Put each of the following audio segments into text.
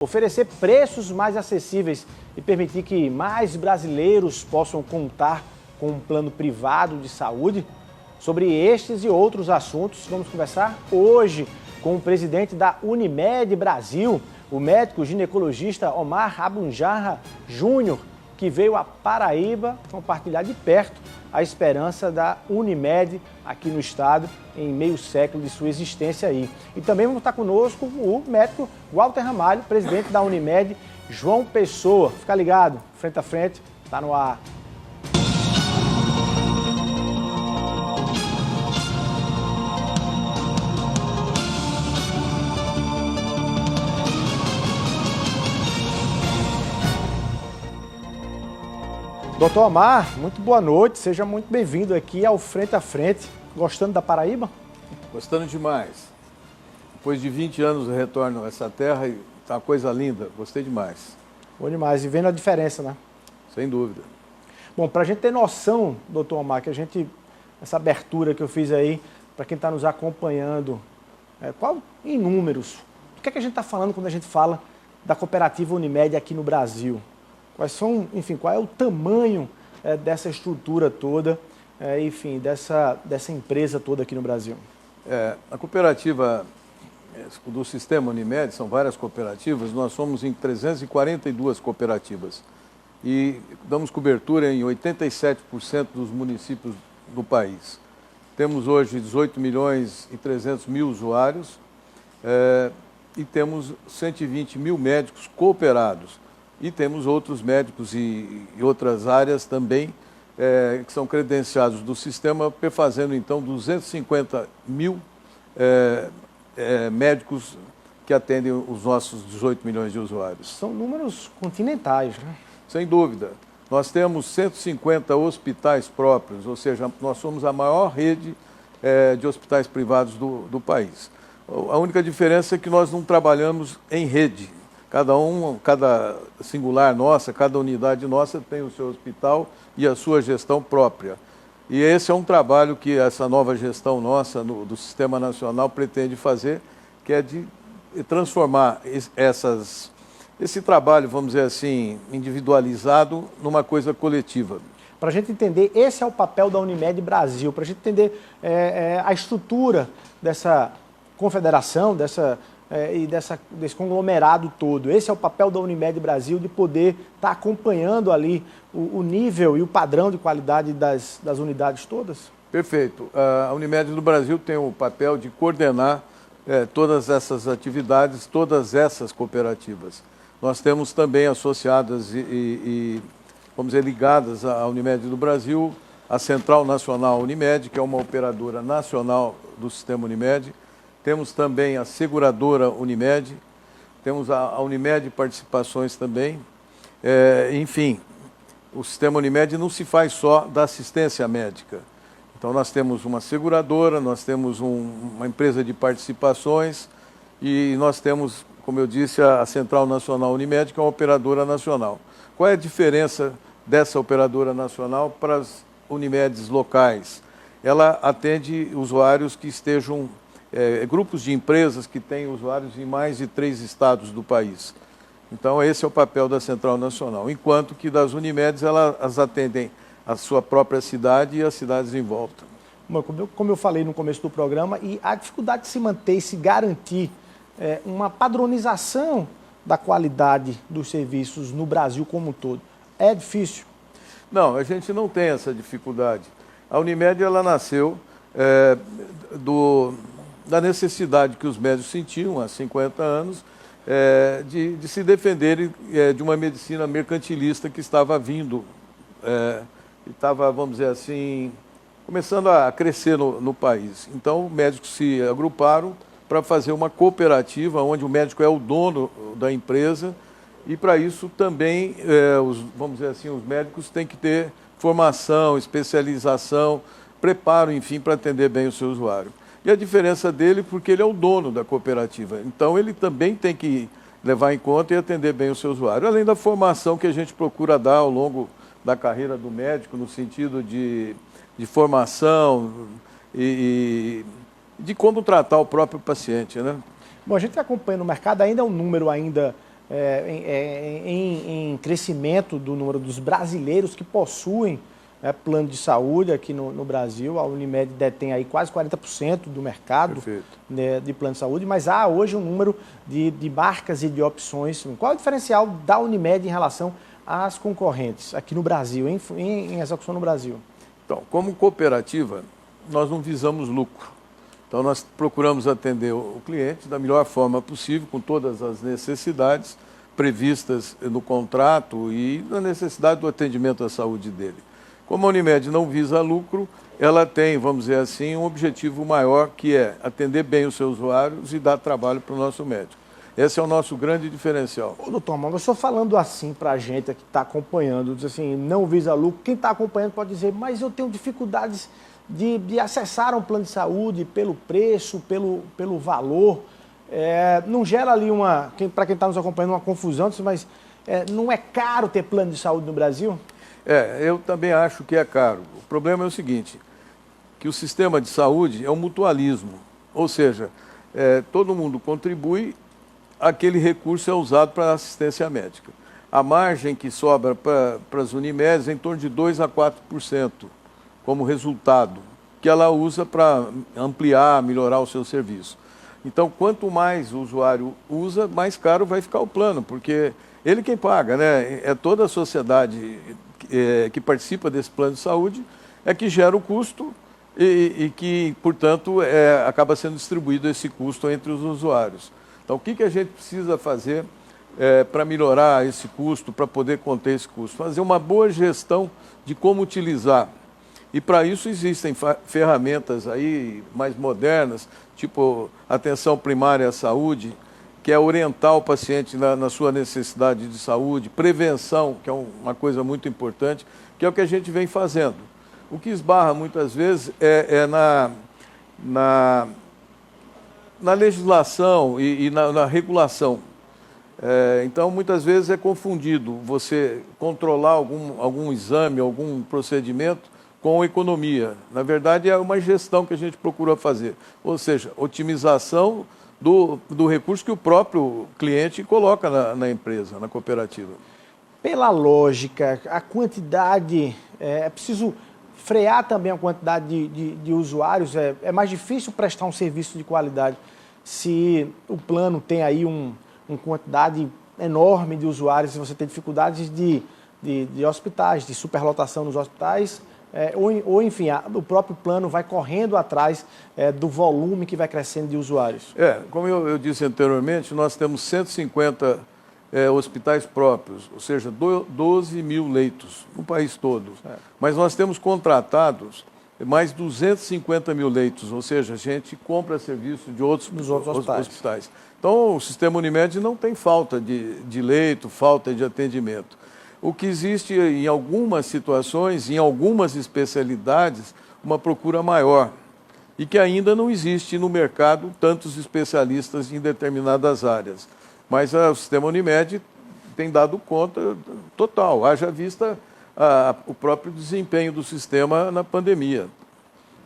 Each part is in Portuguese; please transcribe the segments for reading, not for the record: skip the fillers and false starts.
Oferecer preços mais acessíveis e permitir que mais brasileiros possam contar com um plano privado de saúde. Sobre estes e outros assuntos, vamos conversar hoje com o presidente da Unimed Brasil, o médico ginecologista Omar Abunjarra Júnior, que veio a Paraíba compartilhar de perto a esperança da Unimed aqui no estado, em meio século de sua existência aí. E também vamos estar conosco o médico Walter Ramalho, presidente da Unimed, João Pessoa. Fica ligado, frente a frente, está no ar. Doutor Omar, muito boa noite, seja muito bem-vindo aqui ao Frente a Frente. Gostando da Paraíba? Gostando demais. Depois de 20 anos eu retorno a essa terra e tá uma coisa linda, gostei demais. Bom demais, e vendo a diferença, né? Sem dúvida. Bom, para a gente ter noção, doutor Omar, essa abertura que eu fiz aí, para quem está nos acompanhando, qual em números, do que a gente está falando quando a gente fala da cooperativa Unimed aqui no Brasil? Quais são, enfim, qual é o tamanho dessa estrutura toda, enfim, dessa empresa toda aqui no Brasil? A cooperativa do sistema Unimed, são várias cooperativas, nós somos em 342 cooperativas e damos cobertura em 87% dos municípios do país. Temos hoje 18 milhões e 300 mil usuários e temos 120 mil médicos cooperados. E temos outros médicos e outras áreas também que são credenciados do sistema, fazendo então 250 mil médicos que atendem os nossos 18 milhões de usuários. São números continentais, né? Sem dúvida. Nós temos 150 hospitais próprios, ou seja, nós somos a maior rede de hospitais privados do país. A única diferença é que nós não trabalhamos em rede. Cada singular nossa, cada unidade nossa tem o seu hospital e a sua gestão própria. E esse é um trabalho que essa nova gestão nossa do Sistema Nacional pretende fazer, que é de transformar esse trabalho, vamos dizer assim, individualizado numa coisa coletiva. Para a gente entender, esse é o papel da Unimed Brasil, para a gente entender a estrutura dessa confederação, desse conglomerado todo. Esse é o papel da Unimed Brasil, de poder estar acompanhando ali o nível e o padrão de qualidade das unidades todas? Perfeito. A Unimed do Brasil tem o papel de coordenar todas essas atividades, todas essas cooperativas. Nós temos também associadas vamos dizer, ligadas à Unimed do Brasil, a Central Nacional Unimed, que é uma operadora nacional do sistema Unimed. Temos também a seguradora Unimed, temos a Unimed Participações também. Enfim, o sistema Unimed não se faz só da assistência médica. Então nós temos uma seguradora, nós temos uma empresa de participações e nós temos, como eu disse, a Central Nacional Unimed, que é uma operadora nacional. Qual é a diferença dessa operadora nacional para as Unimedes locais? Ela atende usuários que estejam grupos de empresas que têm usuários em mais de 3 estados do país. Então, esse é o papel da Central Nacional. Enquanto que das Unimedes, elas atendem a sua própria cidade e as cidades em volta. Como eu falei no começo do programa, e a dificuldade de se manter e se garantir uma padronização da qualidade dos serviços no Brasil como um todo, é difícil? Não, a gente não tem essa dificuldade. A Unimed, ela nasceu da necessidade que os médicos sentiam há 50 anos de se defenderem de uma medicina mercantilista que estava vindo, estava, vamos dizer assim, começando a crescer no país. Então, médicos se agruparam para fazer uma cooperativa onde o médico é o dono da empresa e, para isso, também, vamos dizer assim, os médicos têm que ter formação, especialização, preparo, enfim, para atender bem o seu usuário. E a diferença dele, porque ele é o dono da cooperativa. Então, ele também tem que levar em conta e atender bem o seu usuário. Além da formação que a gente procura dar ao longo da carreira do médico, no sentido de formação e de como tratar o próprio paciente, né? Bom, a gente acompanha no mercado, ainda é um número ainda em crescimento do número dos brasileiros que possuem plano de saúde aqui no Brasil. A Unimed detém aí quase 40% do mercado, né, de plano de saúde, mas há hoje um número de marcas e de opções. Qual é o diferencial da Unimed em relação às concorrentes aqui no Brasil, em execução no Brasil? Então, como cooperativa, nós não visamos lucro. Então, nós procuramos atender o cliente da melhor forma possível, com todas as necessidades previstas no contrato e na necessidade do atendimento à saúde dele. Como a Unimed não visa lucro, ela tem, vamos dizer assim, um objetivo maior, que é atender bem os seus usuários e dar trabalho para o nosso médico. Esse é o nosso grande diferencial. Ô, doutor, mas o senhor falando assim para a gente que está acompanhando, diz assim, não visa lucro, quem está acompanhando pode dizer, mas eu tenho dificuldades de acessar um plano de saúde pelo preço, pelo valor. Não gera ali para quem está nos acompanhando, uma confusão, mas não é caro ter plano de saúde no Brasil? Eu também acho que é caro. O problema é o seguinte, que o sistema de saúde é um mutualismo, ou seja, todo mundo contribui, aquele recurso é usado para assistência médica. A margem que sobra para as Unimedes é em torno de 2% a 4% como resultado, que ela usa para ampliar, melhorar o seu serviço. Então, quanto mais o usuário usa, mais caro vai ficar o plano, porque ele quem paga, né? É toda a sociedade que participa desse plano de saúde é que gera o custo e que, portanto, acaba sendo distribuído esse custo entre os usuários. Então, o que a gente precisa fazer para melhorar esse custo, para poder conter esse custo? Fazer uma boa gestão de como utilizar. E para isso existem ferramentas aí mais modernas, tipo atenção primária à saúde, que é orientar o paciente na sua necessidade de saúde, prevenção, que é uma coisa muito importante, que é o que a gente vem fazendo. O que esbarra muitas vezes é na legislação e na regulação. Então, muitas vezes é confundido você controlar algum exame, algum procedimento com economia. Na verdade, é uma gestão que a gente procura fazer, ou seja, otimização do recurso que o próprio cliente coloca na empresa, na cooperativa. Pela lógica, a quantidade, é preciso frear também a quantidade de usuários, é mais difícil prestar um serviço de qualidade se o plano tem aí uma quantidade enorme de usuários, se você tem dificuldades de hospitais, de superlotação nos hospitais, ou enfim, o próprio plano vai correndo atrás do volume que vai crescendo de usuários. Como eu disse anteriormente, nós temos 150 hospitais próprios, ou seja, 12 mil leitos no país todo. Mas nós temos contratados mais 250 mil leitos, ou seja, a gente compra serviço de outros hospitais. Então, o sistema Unimed não tem falta de leito, falta de atendimento. O que existe em algumas situações, em algumas especialidades, uma procura maior e que ainda não existe no mercado tantos especialistas em determinadas áreas. Mas o sistema Unimed tem dado conta total, haja vista o próprio desempenho do sistema na pandemia.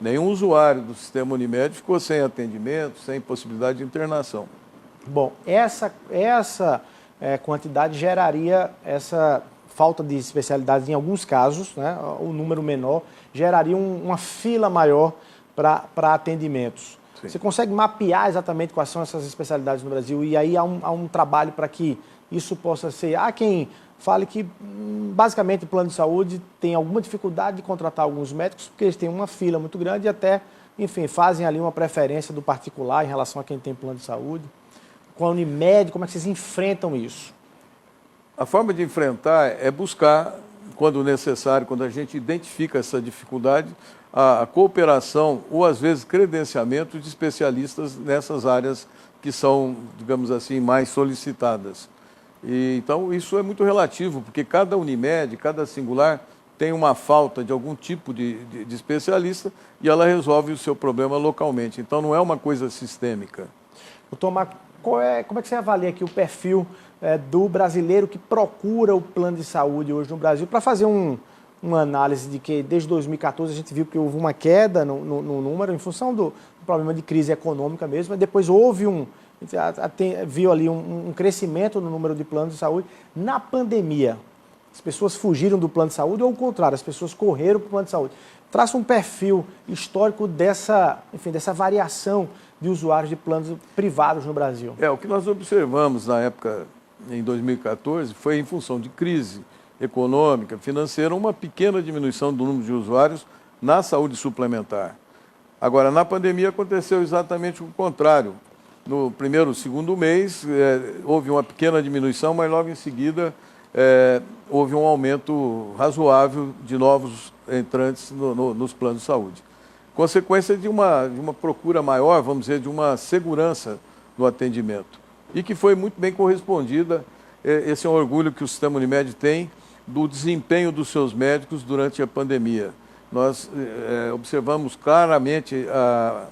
Nenhum usuário do sistema Unimed ficou sem atendimento, sem possibilidade de internação. Bom, essa quantidade geraria essa falta de especialidades em alguns casos, né, o número menor, geraria uma fila maior para atendimentos. Sim. Você consegue mapear exatamente quais são essas especialidades no Brasil e aí há um trabalho para que isso possa ser... Há quem fale que, basicamente, o plano de saúde tem alguma dificuldade de contratar alguns médicos porque eles têm uma fila muito grande e até, enfim, fazem ali uma preferência do particular em relação a quem tem plano de saúde. Com a Unimed, como é que vocês enfrentam isso? A forma de enfrentar é buscar, quando necessário, quando a gente identifica essa dificuldade, a cooperação ou, às vezes, credenciamento de especialistas nessas áreas que são, digamos assim, mais solicitadas. Então, isso é muito relativo, porque cada Unimed, cada singular, tem uma falta de algum tipo de especialista e ela resolve o seu problema localmente. Então, não é uma coisa sistêmica. Doutor Marco, como é que você avalia aqui o perfil do brasileiro que procura o plano de saúde hoje no Brasil, para fazer uma análise de que desde 2014 a gente viu que houve uma queda no número em função do problema de crise econômica mesmo, mas depois houve viu ali um crescimento no número de planos de saúde. Na pandemia, as pessoas fugiram do plano de saúde ou, ao contrário, as pessoas correram para o plano de saúde? Traça um perfil histórico dessa variação de usuários de planos privados no Brasil. O que nós observamos na época, em 2014, foi em função de crise econômica, financeira, uma pequena diminuição do número de usuários na saúde suplementar. Agora, na pandemia aconteceu exatamente o contrário. No primeiro, segundo mês, houve uma pequena diminuição, mas logo em seguida houve um aumento razoável de novos entrantes nos planos de saúde. Consequência de uma procura maior, vamos dizer, de uma segurança no atendimento. E que foi muito bem correspondida. Esse é um orgulho que o Sistema Unimed tem do desempenho dos seus médicos durante a pandemia. Nós observamos claramente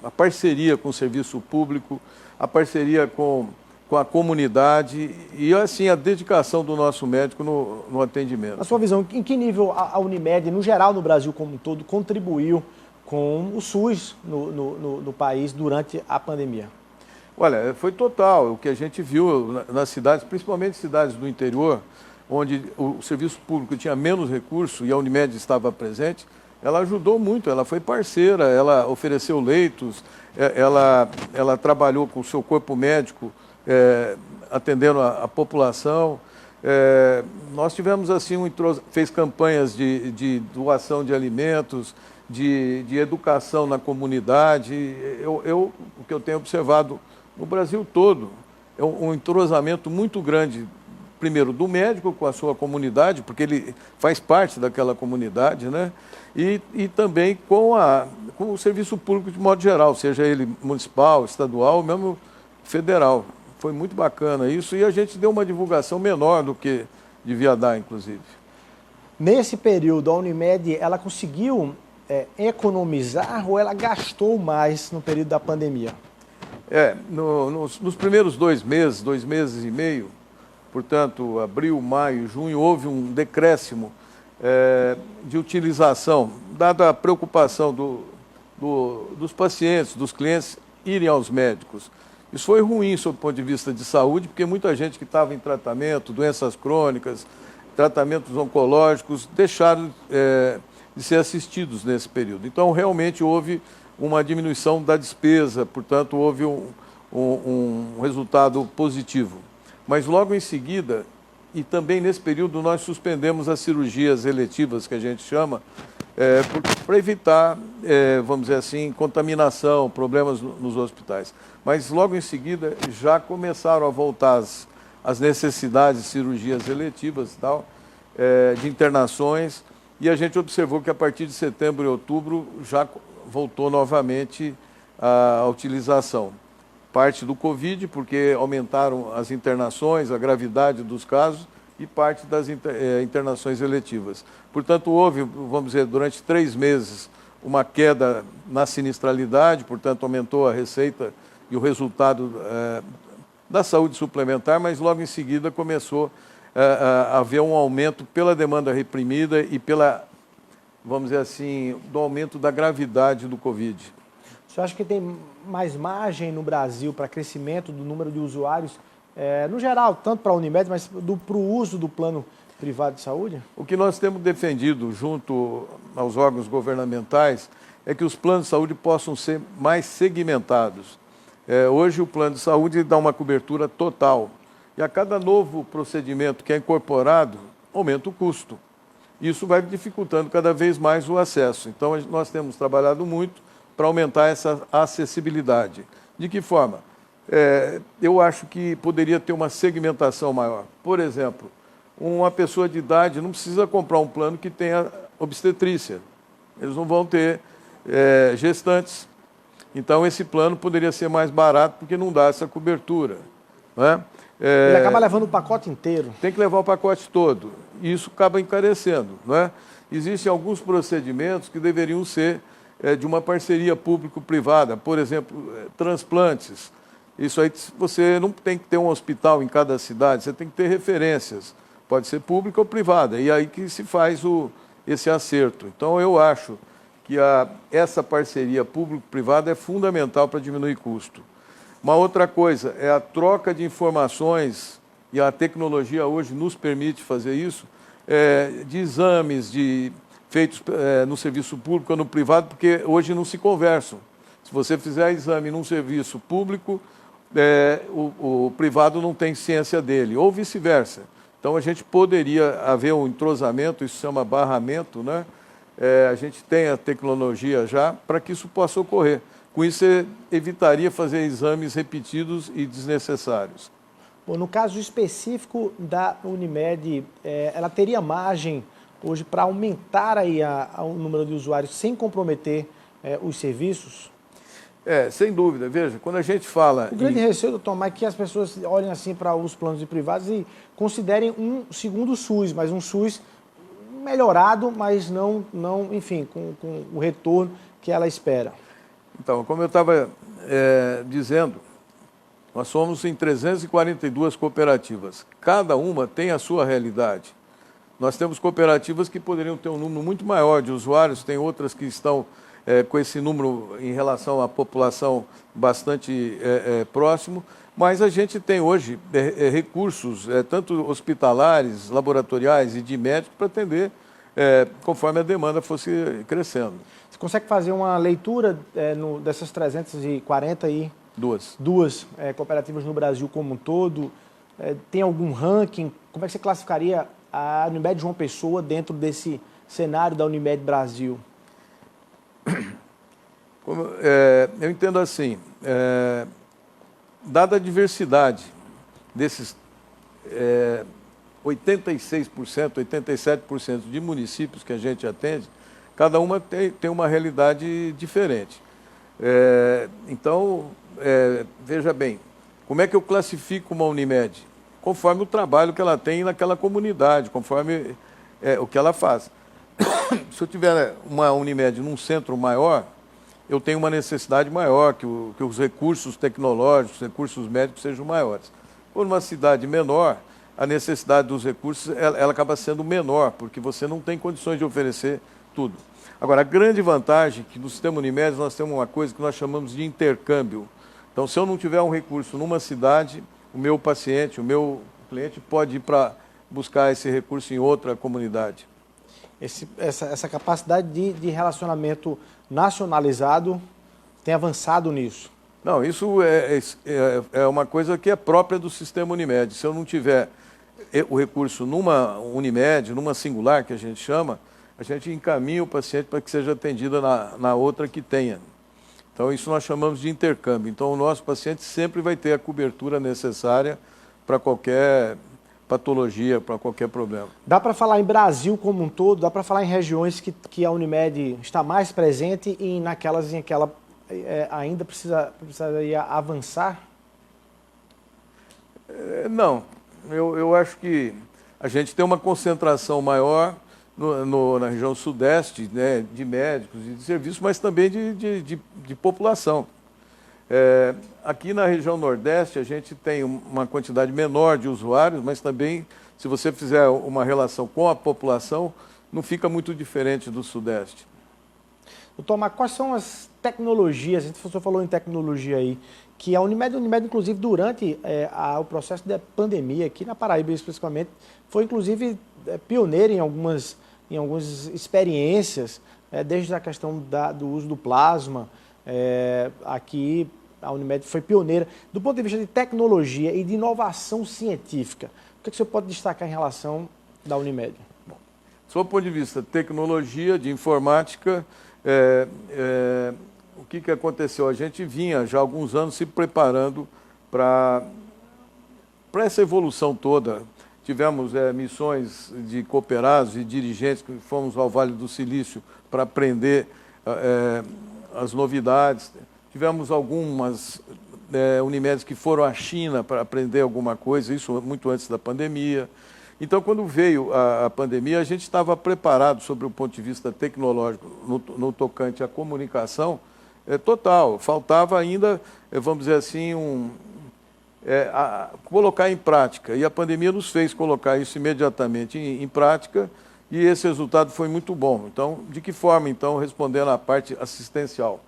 a parceria com o serviço público, a parceria com a comunidade e, assim, a dedicação do nosso médico no atendimento. Na sua visão, em que nível a Unimed, no geral, no Brasil como um todo, contribuiu com o SUS no país durante a pandemia? Olha, foi total. O que a gente viu nas cidades, principalmente cidades do interior, onde o serviço público tinha menos recurso e a Unimed estava presente, ela ajudou muito, ela foi parceira, ela ofereceu leitos, ela trabalhou com o seu corpo médico, atendendo a população. Nós tivemos assim fez campanhas de doação de alimentos, de educação na comunidade. O que eu tenho observado no Brasil todo é um entrosamento muito grande, primeiro do médico com a sua comunidade, porque ele faz parte daquela comunidade, né? E também com o serviço público de modo geral, seja ele municipal, estadual, ou mesmo federal. Foi muito bacana isso e a gente deu uma divulgação menor do que devia dar, inclusive. Nesse período, a Unimed, ela conseguiu economizar ou ela gastou mais no período da pandemia? Nos primeiros 2 meses e meio, portanto, abril, maio, junho, houve um decréscimo de utilização, dada a preocupação dos pacientes, dos clientes, irem aos médicos. Isso foi ruim sob o ponto de vista de saúde, porque muita gente que estava em tratamento, doenças crônicas, tratamentos oncológicos, deixaram de ser assistidos nesse período. Então, realmente houve uma diminuição da despesa, portanto, houve um resultado positivo. Mas logo em seguida, e também nesse período, nós suspendemos as cirurgias eletivas, que a gente chama, para evitar, vamos dizer assim, contaminação, problemas nos hospitais. Mas logo em seguida já começaram a voltar as necessidades de cirurgias eletivas e tal, de internações, e a gente observou que a partir de setembro e outubro já voltou novamente a utilização. Parte do Covid, porque aumentaram as internações, a gravidade dos casos, e parte das internações eletivas. Portanto, houve, vamos dizer, durante 3 meses, uma queda na sinistralidade, portanto, aumentou a receita e o resultado da saúde suplementar, mas logo em seguida começou a haver um aumento pela demanda reprimida e pela, vamos dizer assim, do aumento da gravidade do Covid. Você acha que tem mais margem no Brasil para crescimento do número de usuários, no geral, tanto para a Unimed, mas para o uso do plano privado de saúde? O que nós temos defendido junto aos órgãos governamentais é que os planos de saúde possam ser mais segmentados. Hoje o plano de saúde dá uma cobertura total e a cada novo procedimento que é incorporado, aumenta o custo. Isso vai dificultando cada vez mais o acesso. Então nós temos trabalhado muito para aumentar essa acessibilidade. De que forma? Eu acho que poderia ter uma segmentação maior. Por exemplo, uma pessoa de idade não precisa comprar um plano que tenha obstetrícia. Eles não vão ter gestantes. Então, esse plano poderia ser mais barato porque não dá essa cobertura. Não é? Ele acaba levando o pacote inteiro. Tem que levar o pacote todo. E isso acaba encarecendo. Não é? Existem alguns procedimentos que deveriam ser de uma parceria público-privada. Por exemplo, transplantes. Isso aí você não tem que ter um hospital em cada cidade, você tem que ter referências. Pode ser pública ou privada. E aí que se faz esse acerto. Então, eu acho que essa parceria público-privada é fundamental para diminuir custo. Uma outra coisa é a troca de informações, e a tecnologia hoje nos permite fazer isso, de exames feitos no serviço público ou no privado, porque hoje não se conversam. Se você fizer exame num serviço público, o privado não tem ciência dele, ou vice-versa. Então, a gente poderia haver um entrosamento, isso se chama barramento, né? A gente tem a tecnologia já para que isso possa ocorrer. Com isso, você evitaria fazer exames repetidos e desnecessários. Bom, no caso específico da Unimed, ela teria margem hoje para aumentar aí o número de usuários sem comprometer os serviços? Sem dúvida. Veja, quando a gente fala... O grande receio, doutor, é que as pessoas olhem assim para os planos de privados e considerem um segundo SUS, mas um SUS melhorado, mas não enfim, com o retorno que ela espera. Então, como eu estava dizendo, nós somos em 342 cooperativas. Cada uma tem a sua realidade. Nós temos cooperativas que poderiam ter um número muito maior de usuários, tem outras que estão com esse número em relação à população bastante próximo, mas a gente tem hoje recursos, tanto hospitalares, laboratoriais e de médicos, para atender conforme a demanda fosse crescendo. Você consegue fazer uma leitura dessas 342 cooperativas no Brasil como um todo? Tem algum ranking? Como é que você classificaria a Unimed João Pessoa dentro desse cenário da Unimed Brasil? Eu entendo assim, dada a diversidade desses 86%, 87% de municípios que a gente atende, cada uma tem uma realidade diferente. Então, veja bem, como é que eu classifico uma Unimed? Conforme o trabalho que ela tem naquela comunidade, conforme o que ela faz. Se eu tiver uma Unimed num centro maior, eu tenho uma necessidade maior, que os recursos tecnológicos, recursos médicos sejam maiores. Por uma cidade menor, a necessidade dos recursos ela acaba sendo menor, porque você não tem condições de oferecer tudo. Agora, a grande vantagem é que no sistema Unimed nós temos uma coisa que nós chamamos de intercâmbio. Então, se eu não tiver um recurso numa cidade, o meu paciente, o meu cliente pode ir para buscar esse recurso em outra comunidade. Essa capacidade de relacionamento nacionalizado tem avançado nisso? Não, isso é uma coisa que é própria do sistema Unimed. Se eu não tiver o recurso numa Unimed, numa singular, que a gente chama, a gente encaminha o paciente para que seja atendida na outra que tenha. Então, isso nós chamamos de intercâmbio. Então, o nosso paciente sempre vai ter a cobertura necessária para qualquer patologia, para qualquer problema. Dá para falar em Brasil como um todo? Dá para falar em regiões que a Unimed está mais presente e naquelas em que ela ainda precisaria avançar? Não. Eu acho que a gente tem uma concentração maior na região sudeste, né, de médicos e de serviços, mas também de população. Aqui na região nordeste a gente tem uma quantidade menor de usuários, mas também, se você fizer uma relação com a população, não fica muito diferente do sudeste. Doutor, mas quais são as tecnologias, a gente só falou em tecnologia aí, que a Unimed inclusive, durante o processo da pandemia, aqui na Paraíba especificamente, foi, inclusive, pioneira em algumas experiências, desde a questão do uso do plasma. Aqui, a Unimed foi pioneira. Do ponto de vista de tecnologia e de inovação científica, o que você pode destacar em relação da Unimed? Bom, sob o ponto de vista de tecnologia, de informática, o que aconteceu? A gente vinha já há alguns anos se preparando para essa evolução toda. Tivemos missões de cooperados e dirigentes que fomos ao Vale do Silício para aprender as novidades. Tivemos algumas Unimedes que foram à China para aprender alguma coisa, isso muito antes da pandemia. Então, quando veio a pandemia, a gente estava preparado, sobre o ponto de vista tecnológico, no tocante à comunicação, total. Faltava ainda, vamos dizer assim, colocar em prática. E a pandemia nos fez colocar isso imediatamente em prática, e esse resultado foi muito bom. Então, de que forma, então, respondendo à parte assistencial?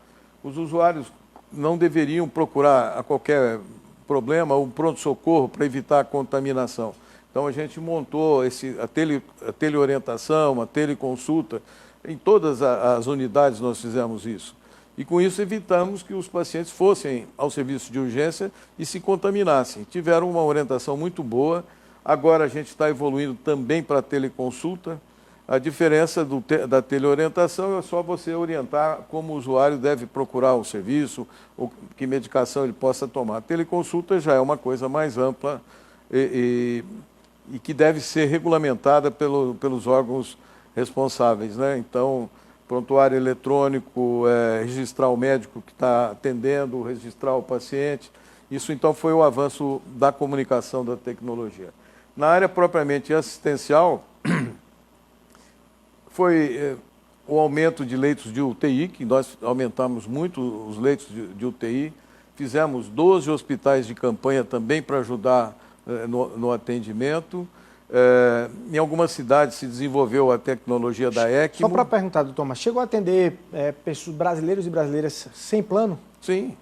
Os usuários não deveriam procurar a qualquer problema um pronto-socorro para evitar a contaminação. Então a gente montou a teleorientação, a teleconsulta, em todas as unidades nós fizemos isso. E com isso evitamos que os pacientes fossem ao serviço de urgência e se contaminassem. Tiveram uma orientação muito boa. Agora a gente está evoluindo também para a teleconsulta. A diferença da teleorientação é só você orientar como o usuário deve procurar o serviço, ou que medicação ele possa tomar. A teleconsulta já é uma coisa mais ampla e que deve ser regulamentada pelos órgãos responsáveis, né? Então, prontuário eletrônico, registrar o médico que está atendendo, registrar o paciente. Isso, então, foi o avanço da comunicação da tecnologia. Na área propriamente assistencial, foi o aumento de leitos de UTI, que nós aumentamos muito os leitos de UTI. Fizemos 12 hospitais de campanha também para ajudar no atendimento. Em algumas cidades se desenvolveu a tecnologia da ECMO. Só para perguntar, doutor Thomas, chegou a atender pessoas, brasileiros e brasileiras sem plano? Sim,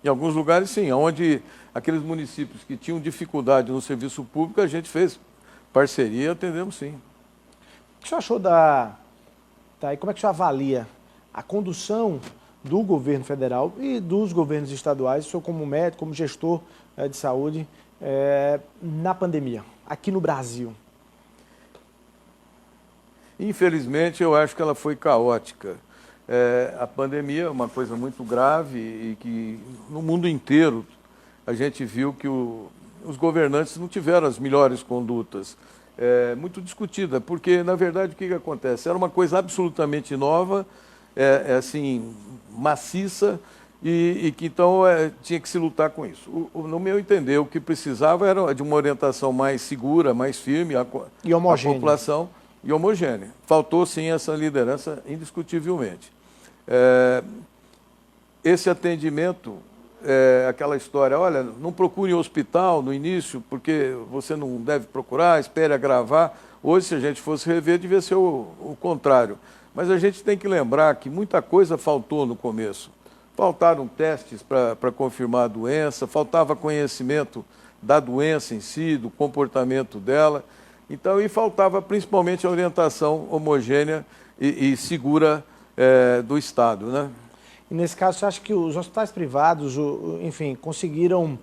em alguns lugares sim, onde aqueles municípios que tinham dificuldade no serviço público, a gente fez parceria e atendemos sim. O que o senhor achou como é que o senhor avalia a condução do governo federal e dos governos estaduais, o senhor como médico, como gestor de saúde, na pandemia, aqui no Brasil? Infelizmente, eu acho que ela foi caótica. A pandemia é uma coisa muito grave e que no mundo inteiro a gente viu que os governantes não tiveram as melhores condutas. Muito discutida, porque, na verdade, o que acontece? Era uma coisa absolutamente nova, assim, maciça, e que, então, tinha que se lutar com isso. No meu entender, o que precisava era de uma orientação mais segura, mais firme, à população, e homogênea. Faltou, sim, essa liderança, indiscutivelmente. Esse atendimento, aquela história, olha, não procure hospital no início, porque você não deve procurar, espere agravar. Hoje, se a gente fosse rever, devia ser o contrário. Mas a gente tem que lembrar que muita coisa faltou no começo. Faltaram testes para confirmar a doença, faltava conhecimento da doença em si, do comportamento dela. Então, e faltava principalmente a orientação homogênea e segura do Estado, né? E nesse caso, você acha que os hospitais privados, enfim, conseguiram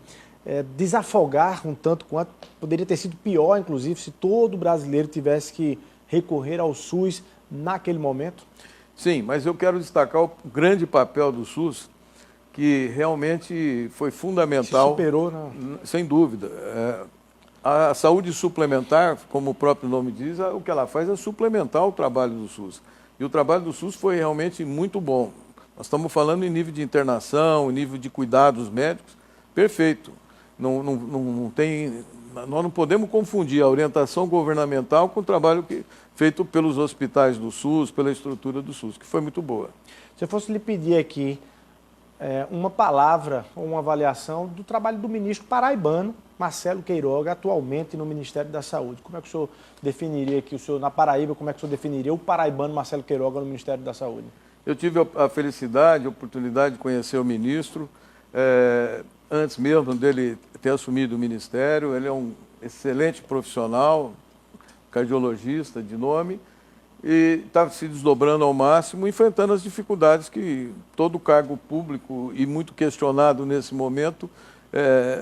desafogar um tanto quanto? Poderia ter sido pior, inclusive, se todo brasileiro tivesse que recorrer ao SUS naquele momento? Sim, mas eu quero destacar o grande papel do SUS, que realmente foi fundamental. Se superou, né? Sem dúvida. A saúde suplementar, como o próprio nome diz, o que ela faz é suplementar o trabalho do SUS. E o trabalho do SUS foi realmente muito bom. Nós estamos falando em nível de internação, em nível de cuidados médicos, perfeito. Nós não podemos confundir a orientação governamental com o trabalho feito pelos hospitais do SUS, pela estrutura do SUS, que foi muito boa. Se eu fosse lhe pedir aqui uma palavra ou uma avaliação do trabalho do ministro paraibano, Marcelo Queiroga, atualmente no Ministério da Saúde. Como é que o senhor definiria aqui, na Paraíba, como é que o senhor definiria o paraibano Marcelo Queiroga no Ministério da Saúde? Eu tive a felicidade, a oportunidade de conhecer o ministro, antes mesmo dele ter assumido o ministério. Ele é um excelente profissional, cardiologista de nome, e está se desdobrando ao máximo, enfrentando as dificuldades que todo cargo público e muito questionado nesse momento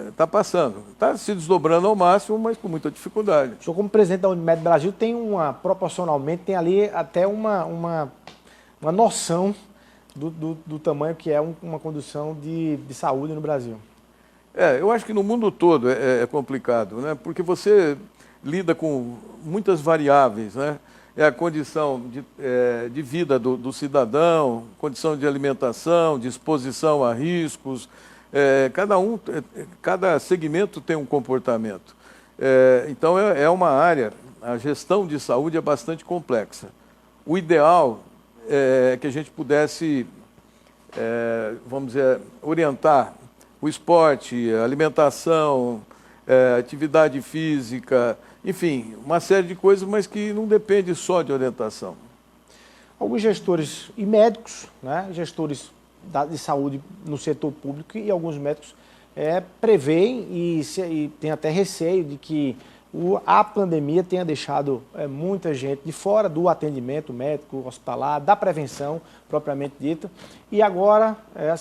está passando. Está se desdobrando ao máximo, mas com muita dificuldade. O senhor, como presidente da Unimed Brasil, tem proporcionalmente, tem ali até uma noção do tamanho que é uma condução de saúde no Brasil. Eu acho que no mundo todo é complicado, né? Porque você lida com muitas variáveis, né? É a condição de vida do cidadão, condição de alimentação, de exposição a riscos. Cada segmento tem um comportamento. Então é uma área, a gestão de saúde é bastante complexa. O ideal é que a gente pudesse, vamos dizer, orientar o esporte, a alimentação, atividade física, enfim, uma série de coisas, mas que não depende só de orientação. Alguns gestores e médicos, né, gestores de saúde no setor público e alguns médicos preveem e têm até receio de que a pandemia tenha deixado muita gente de fora do atendimento médico, hospitalar, da prevenção propriamente dita. E agora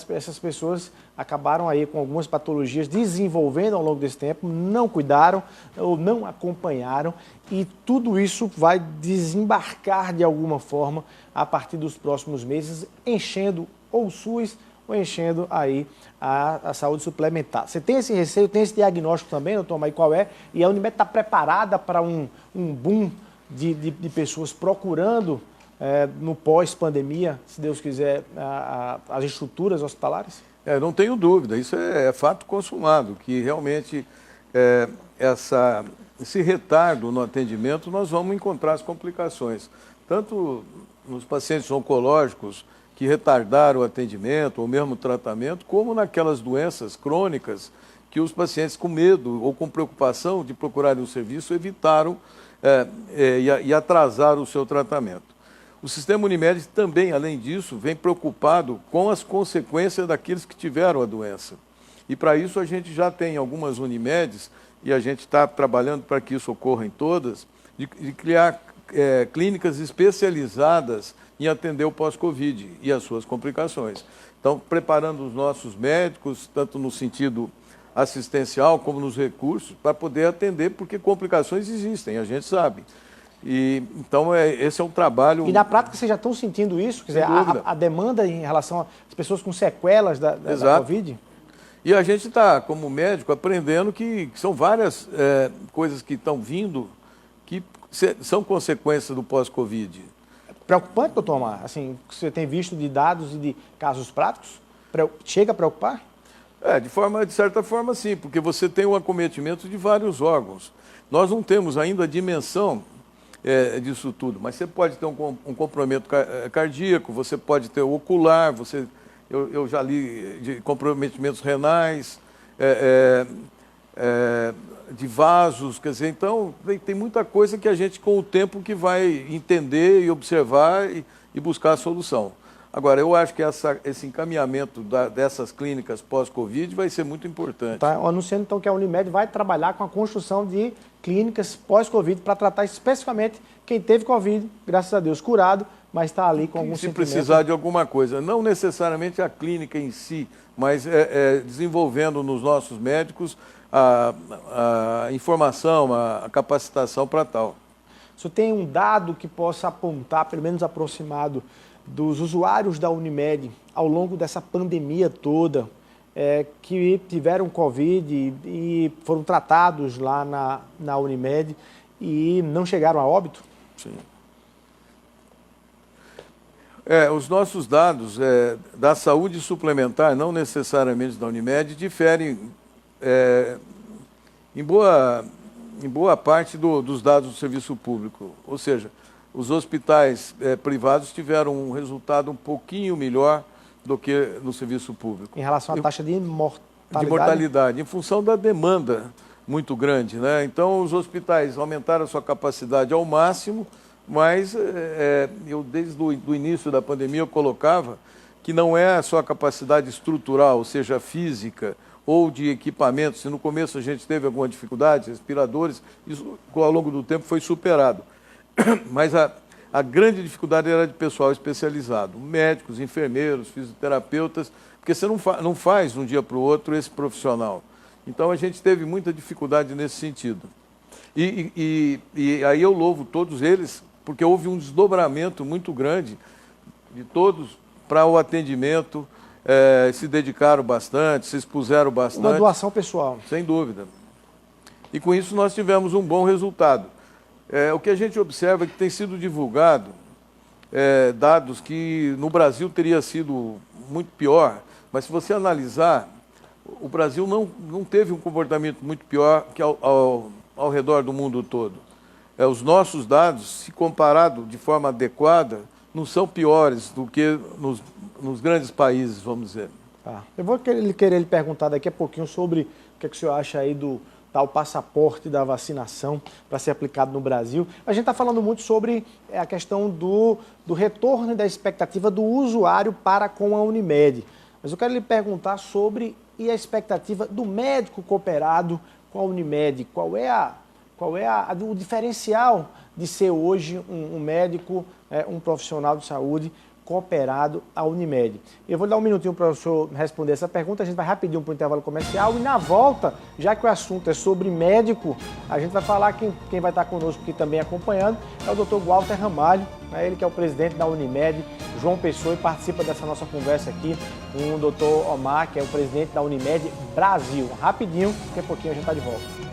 essas pessoas acabaram aí com algumas patologias desenvolvendo ao longo desse tempo, não cuidaram ou não acompanharam, e tudo isso vai desembarcar de alguma forma a partir dos próximos meses, enchendo ou o SUS ou enchendo aí a saúde suplementar. Você tem esse receio, tem esse diagnóstico também, doutor Maí, qual é? E a Unimed está preparada para um boom de pessoas procurando, no pós-pandemia, se Deus quiser, as estruturas hospitalares? Não tenho dúvida, isso é fato consumado, que realmente esse retardo no atendimento nós vamos encontrar as complicações, tanto nos pacientes oncológicos, que retardaram o atendimento ou mesmo o tratamento, como naquelas doenças crônicas que os pacientes com medo ou com preocupação de procurarem o serviço evitaram e atrasaram o seu tratamento. O sistema Unimed também, além disso, vem preocupado com as consequências daqueles que tiveram a doença. E para isso a gente já tem algumas Unimedes, e a gente está trabalhando para que isso ocorra em todas, de criar clínicas especializadas em atender o pós-Covid e as suas complicações. Então, preparando os nossos médicos, tanto no sentido assistencial como nos recursos, para poder atender, porque complicações existem, a gente sabe. E, então, esse é um trabalho... E na prática vocês já estão sentindo isso? Quer dizer, a demanda em relação às pessoas com sequelas da Covid? E a gente está, como médico, aprendendo que são várias coisas que estão vindo que são consequências do pós-Covid. Preocupante, doutor Omar? Assim, você tem visto de dados e de casos práticos? Chega a preocupar? De certa forma, sim, porque você tem o acometimento de vários órgãos. Nós não temos ainda a dimensão disso tudo, mas você pode ter um comprometimento cardíaco, você pode ter o ocular, eu já li de comprometimentos renais, de vasos, quer dizer, então tem muita coisa que a gente com o tempo que vai entender e observar e buscar a solução. Agora, eu acho que esse encaminhamento dessas clínicas pós-Covid vai ser muito importante. Está anunciando então que a Unimed vai trabalhar com a construção de clínicas pós-Covid para tratar especificamente quem teve Covid, graças a Deus, curado, mas está ali com algum sentimento. Se precisar de alguma coisa, não necessariamente a clínica em si, mas desenvolvendo nos nossos médicos a informação, a capacitação para tal. O senhor tem um dado que possa apontar, pelo menos aproximado, dos usuários da Unimed ao longo dessa pandemia toda, que tiveram Covid e foram tratados lá na Unimed e não chegaram a óbito? Sim. Os nossos dados da saúde suplementar, não necessariamente da Unimed, diferem em boa parte dos dados do serviço público. Ou seja, os hospitais privados tiveram um resultado um pouquinho melhor do que no serviço público. Em relação à taxa de mortalidade? De mortalidade, em função da demanda muito grande, né? Então, os hospitais aumentaram a sua capacidade ao máximo, mas eu, desde o início da pandemia, eu colocava que não é a sua capacidade estrutural, ou seja, física, ou de equipamentos. Se no começo a gente teve alguma dificuldade, respiradores, isso ao longo do tempo foi superado. Mas a grande dificuldade era de pessoal especializado, médicos, enfermeiros, fisioterapeutas, porque você não faz de um dia para o outro esse profissional. Então a gente teve muita dificuldade nesse sentido. E aí eu louvo todos eles, porque houve um desdobramento muito grande de todos para o atendimento, se dedicaram bastante, se expuseram bastante. Uma doação pessoal. Sem dúvida. E com isso nós tivemos um bom resultado. O que a gente observa é que tem sido divulgado dados que no Brasil teria sido muito pior, mas se você analisar, o Brasil não teve um comportamento muito pior que ao redor do mundo todo. Os nossos dados, se comparado de forma adequada, não são piores do que nos grandes países, vamos dizer. Eu vou querer lhe perguntar daqui a pouquinho sobre o que o senhor acha aí do tal passaporte da vacinação para ser aplicado no Brasil. A gente está falando muito sobre a questão do retorno e da expectativa do usuário para com a Unimed. Mas eu quero lhe perguntar sobre a expectativa do médico cooperado com a Unimed. Qual é o diferencial de ser hoje um médico, um profissional de saúde cooperado à Unimed? Eu vou dar um minutinho para o senhor responder essa pergunta, a gente vai rapidinho para o intervalo comercial e na volta, já que o assunto é sobre médico, a gente vai falar, quem vai estar conosco aqui também acompanhando, é o Dr. Walter Ramalho, ele que é o presidente da Unimed, João Pessoa, e participa dessa nossa conversa aqui, com o Dr. Omar, que é o presidente da Unimed Brasil. Rapidinho, daqui a pouquinho a gente está de volta.